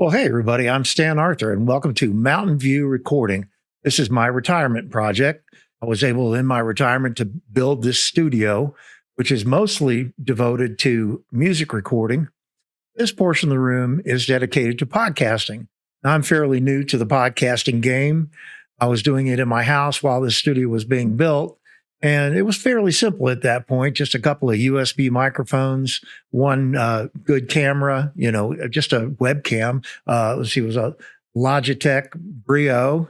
Well, hey, everybody, I'm Stan Arthur, and welcome to Mountain View Recording. This is my retirement project. I was able in my retirement to build this studio, which is mostly devoted to music recording. This portion of the room is dedicated to podcasting. Now, I'm fairly new to the podcasting game. I was doing it in my house while this studio was being built. And it was fairly simple at that point, just a couple of USB microphones, one good camera, just a webcam. It was a Logitech Brio,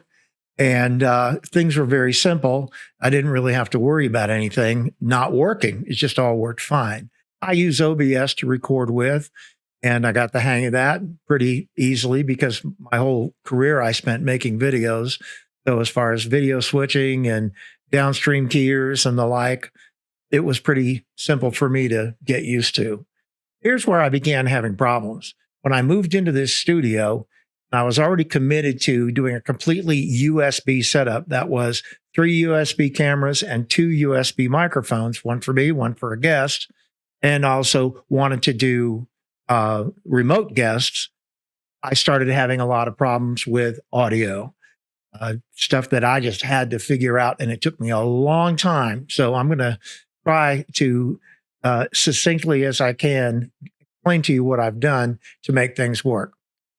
and things were very simple. I didn't really have to worry about anything not working. It just all worked fine. I use OBS to record with, and I got the hang of that pretty easily because my whole career I spent making videos. So as far as video switching and downstream keyers and the like, it was pretty simple for me to get used to. Here's where I began having problems. When I moved into this studio, I was already committed to doing a completely USB setup. That was 3 USB cameras and 2 USB microphones, one for me, one for a guest, and also wanted to do remote guests. I started having a lot of problems with audio. Stuff that I just had to figure out, and it took me a long time. So I'm going to try to succinctly as I can explain to you what I've done to make things work.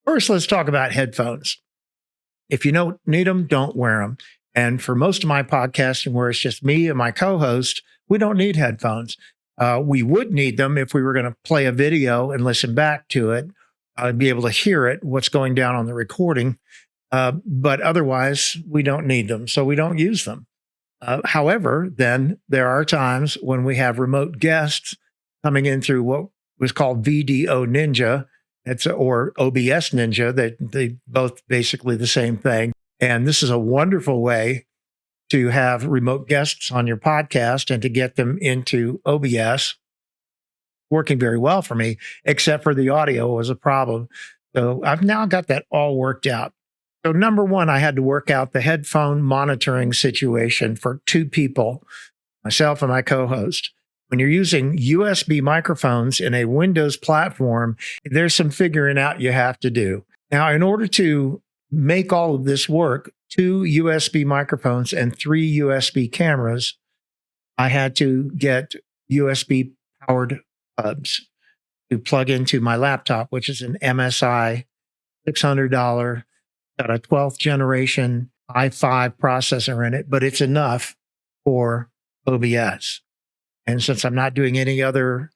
First, let's talk about headphones. If you don't need them, don't wear them. And for most of my podcasting, where it's just me and my co-host, we don't need headphones. We would need them if we were going to play a video and listen back to it. I'd be able to hear it, what's going down on the recording. But otherwise, we don't need them, so we don't use them. However, then there are times when we have remote guests coming in through what was called VDO Ninja, or OBS Ninja. They both basically the same thing. And this is a wonderful way to have remote guests on your podcast and to get them into OBS. Working very well for me, except for the audio was a problem. So I've now got that all worked out. So number one, I had to work out the headphone monitoring situation for 2 people, myself and my co-host. When you're using USB microphones in a Windows platform, there's some figuring out you have to do. Now, in order to make all of this work, 2 USB microphones and 3 USB cameras, I had to get USB powered hubs to plug into my laptop, which is an MSI $600. Got a 12th generation i5 processor in it, but it's enough for OBS. And since I'm not doing any other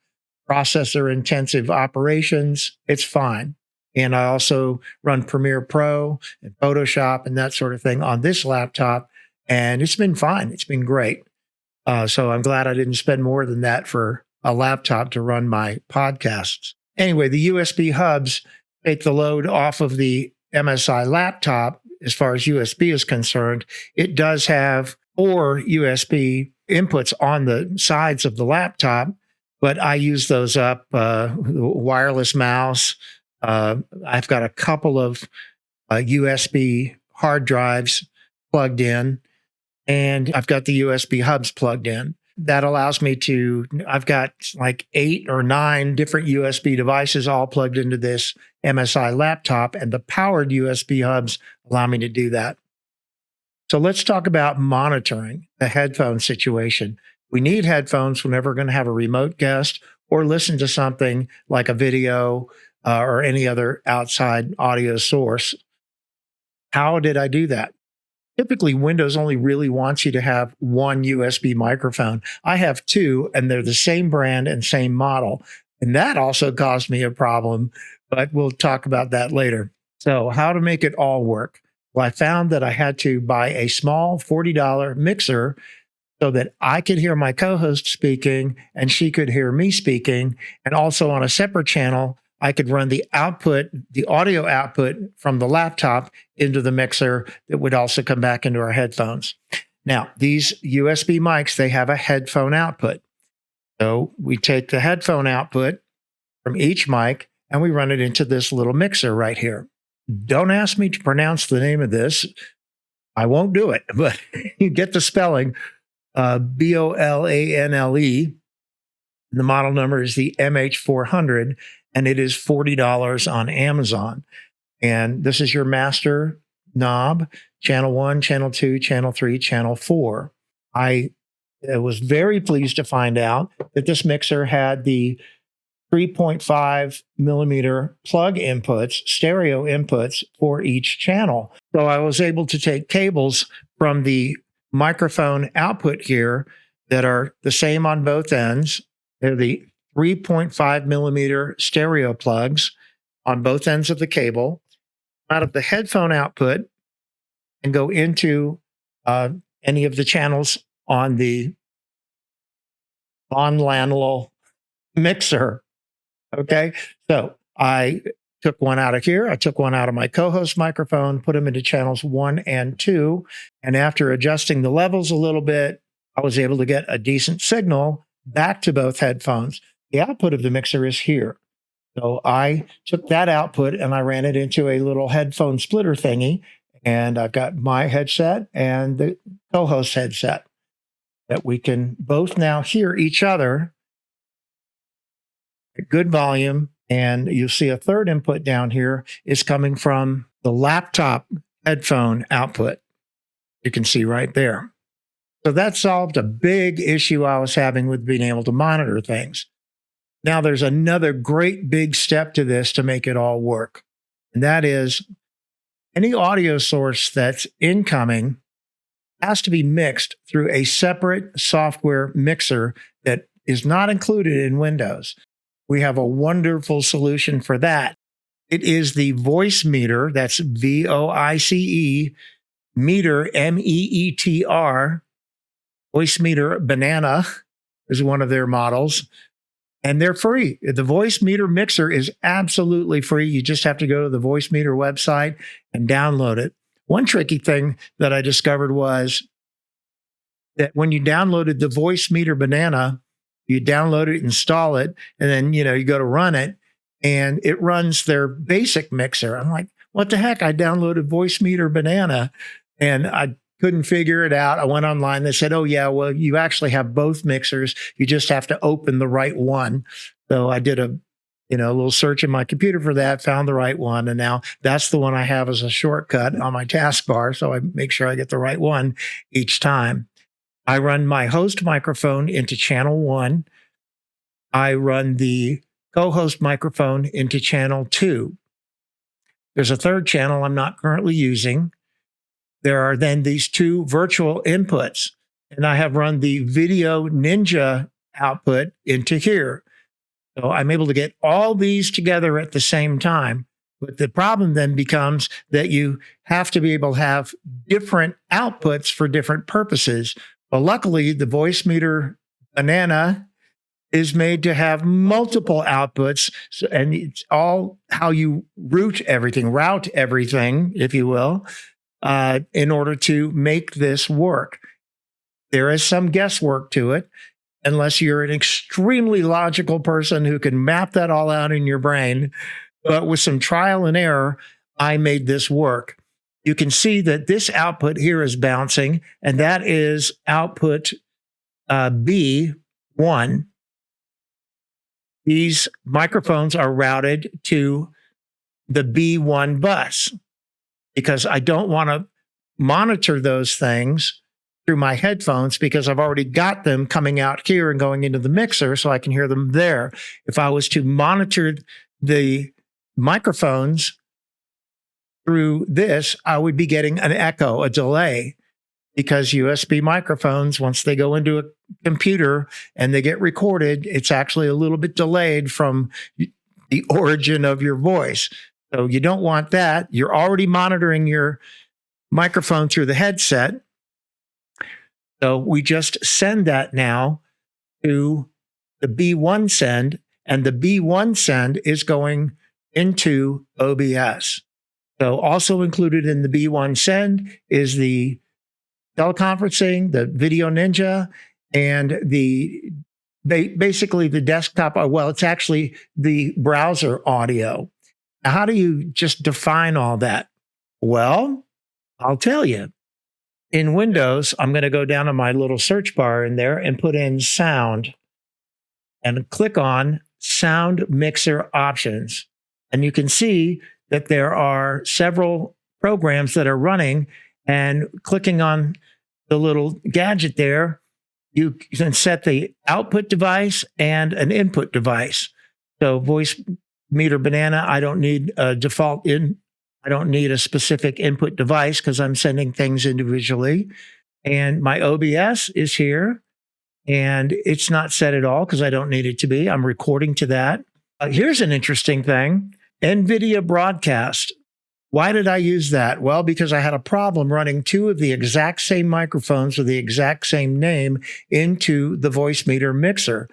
processor intensive operations, it's fine. And I also run Premiere Pro and Photoshop and that sort of thing on this laptop. And it's been fine. It's been great. So I'm glad I didn't spend more than that for a laptop to run my podcasts. Anyway, the USB hubs take the load off of the MSI laptop. As far as USB is concerned, it does have 4 USB inputs on the sides of the laptop, but I use those up, wireless mouse. I've got a couple of USB hard drives plugged in, and I've got the USB hubs plugged in. That allows me I've got like 8 or 9 different USB devices all plugged into this MSI laptop, and the powered USB hubs allow me to do that. So let's talk about monitoring the headphone situation. We need headphones whenever we're going to have a remote guest or listen to something like a video or any other outside audio source. How did I do that? Typically, Windows only really wants you to have 1 USB microphone. I have 2, and they're the same brand and same model. And that also caused me a problem, but we'll talk about that later. So how to make it all work? Well, I found that I had to buy a small $40 mixer so that I could hear my co-host speaking and she could hear me speaking. And also on a separate channel, I could run the audio output from the laptop into the mixer that would also come back into our headphones. Now, these USB mics, they have a headphone output. So we take the headphone output from each mic and we run it into this little mixer right here. Don't ask me to pronounce the name of this. I won't do it, but you get the spelling, BOLANLE. The model number is the MH400. And it is $40 on Amazon. And this is your master knob, channel 1, channel 2, channel 3, channel 4. I was very pleased to find out that this mixer had the 3.5 millimeter plug inputs, stereo inputs for each channel. So I was able to take cables from the microphone output here that are the same on both ends. They're the 3.5 millimeter stereo plugs on both ends of the cable, out of the headphone output, and go into any of the channels on the Von Lanlow mixer. Okay, so I took one out of here. I took one out of my co-host microphone, put them into channels 1 and 2. And after adjusting the levels a little bit, I was able to get a decent signal back to both headphones. The output of the mixer is here. So I took that output and I ran it into a little headphone splitter thingy. And I've got my headset and the co-host headset that we can both now hear each other at good volume. And you'll see a third input down here is coming from the laptop headphone output. You can see right there. So that solved a big issue I was having with being able to monitor things. Now there's another great big step to this to make it all work. And that is any audio source that's incoming has to be mixed through a separate software mixer that is not included in Windows. We have a wonderful solution for that. It is the VOICEMEETER, that's VOICE, meter, MEETR. VOICEMEETER Banana is one of their models, and they're free. The VOICEMEETER mixer is absolutely free. You just have to go to the VOICEMEETER website and download it. One tricky thing that I discovered was that when you downloaded the VOICEMEETER Banana, you download it, install it, and then, you go to run it, and it runs their basic mixer. I'm like, what the heck? I downloaded VOICEMEETER Banana, and I couldn't figure it out. I went online. They said, oh, yeah, well, you actually have both mixers. You just have to open the right one. So I did a little search in my computer for that, found the right one, and now that's the one I have as a shortcut on my taskbar. So I make sure I get the right one each time. I run my host microphone into channel 1. I run the co-host microphone into channel 2. There's a third channel I'm not currently using. There are then these two virtual inputs, and I have run the Video Ninja output into here. So I'm able to get all these together at the same time. But the problem then becomes that you have to be able to have different outputs for different purposes. Well, luckily, the VOICEMEETER Banana is made to have multiple outputs, and it's all how you route everything, if you will, in order to make this work. There is some guesswork to it, unless you're an extremely logical person who can map that all out in your brain. But with some trial and error, I made this work. You can see that this output here is bouncing, and that is output B1. These microphones are routed to the B1 bus because I don't want to monitor those things through my headphones because I've already got them coming out here and going into the mixer so I can hear them there. If I was to monitor the microphones through this, I would be getting an echo, a delay, because USB microphones, once they go into a computer and they get recorded, it's actually a little bit delayed from the origin of your voice. So you don't want that. You're already monitoring your microphone through the headset. So we just send that now to the B1 send, and the B1 send is going into OBS. So also included in the B1 send is the teleconferencing, the Video Ninja, and basically the desktop. Well, it's actually the browser audio. Now, how do you just define all that? Well, I'll tell you. In Windows, I'm going to go down to my little search bar in there and put in sound and click on sound mixer options. And you can see that there are several programs that are running, and clicking on the little gadget there, you can set the output device and an input device. So VoiceMeeter Banana, I don't need a default in. I don't need a specific input device because I'm sending things individually. And my OBS is here, and it's not set at all because I don't need it to be. I'm recording to that. Here's an interesting thing. NVIDIA Broadcast. Why did I use that? Well, because I had a problem running two of the exact same microphones with the exact same name into the VoiceMeeter mixer.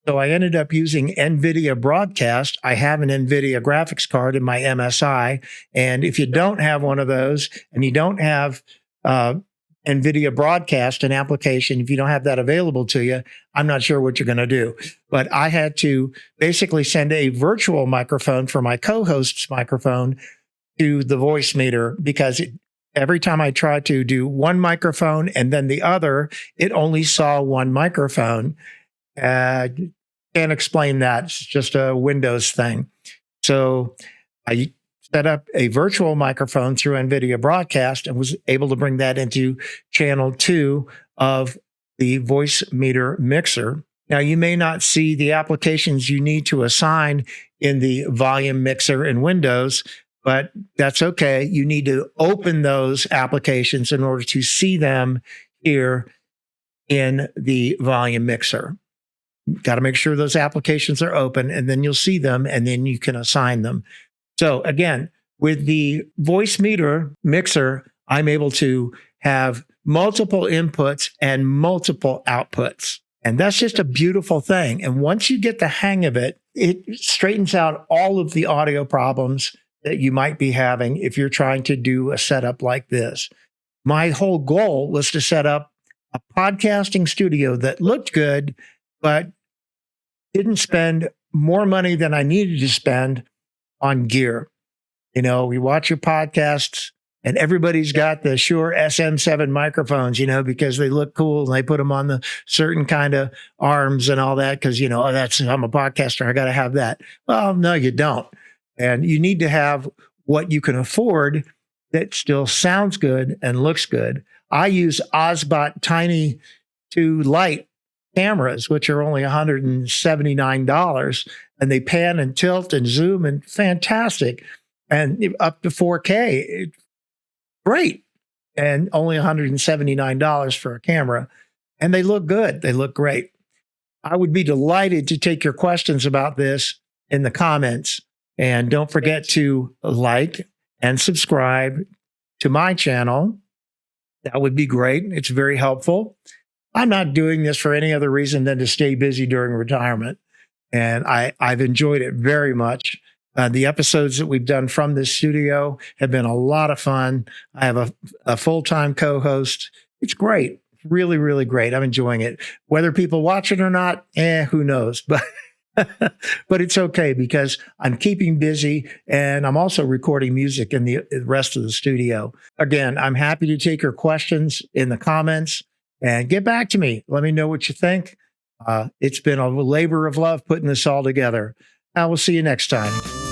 So I ended up using NVIDIA Broadcast. I have an NVIDIA graphics card in my MSI. And if you don't have one of those and you don't have NVIDIA Broadcast, an application, if you don't have that available to you, I'm not sure what you're going to do. But I had to basically send a virtual microphone for my co-host's microphone to the VoiceMeeter, because every time I tried to do one microphone and then the other, it only saw one microphone. Can't explain that. It's just a Windows thing. So I set up a virtual microphone through NVIDIA Broadcast and was able to bring that into channel 2 of the VoiceMeeter mixer. Now, you may not see the applications you need to assign in the volume mixer in Windows, but that's okay. You need to open those applications in order to see them here in the volume mixer. Got to make sure those applications are open, and then you'll see them, and then you can assign them. So again, with the VoiceMeeter mixer, I'm able to have multiple inputs and multiple outputs. And that's just a beautiful thing. And once you get the hang of it, it straightens out all of the audio problems that you might be having if you're trying to do a setup like this. My whole goal was to set up a podcasting studio that looked good, but didn't spend more money than I needed to spend on gear. You know, we watch your podcasts and everybody's got the Shure SM7 microphones, because they look cool and they put them on the certain kind of arms and all that because, I'm a podcaster, I got to have that. Well, no, you don't. And you need to have what you can afford that still sounds good and looks good. I use Osbot Tiny 2 Lite cameras, which are only $179, and they pan and tilt and zoom and fantastic, and up to 4K. Great. And only $179 for a camera. And they look good. They look great. I would be delighted to take your questions about this in the comments. And don't forget to like and subscribe to my channel. That would be great. It's very helpful. I'm not doing this for any other reason than to stay busy during retirement. And I've enjoyed it very much. The episodes that we've done from this studio have been a lot of fun. I have a full-time co-host. It's great. Really, really great. I'm enjoying it. Whether people watch it or not, who knows? But but it's okay because I'm keeping busy, and I'm also recording music in the rest of the studio. Again, I'm happy to take your questions in the comments and get back to me. Let me know what you think. It's been a labor of love putting this all together. I will see you next time.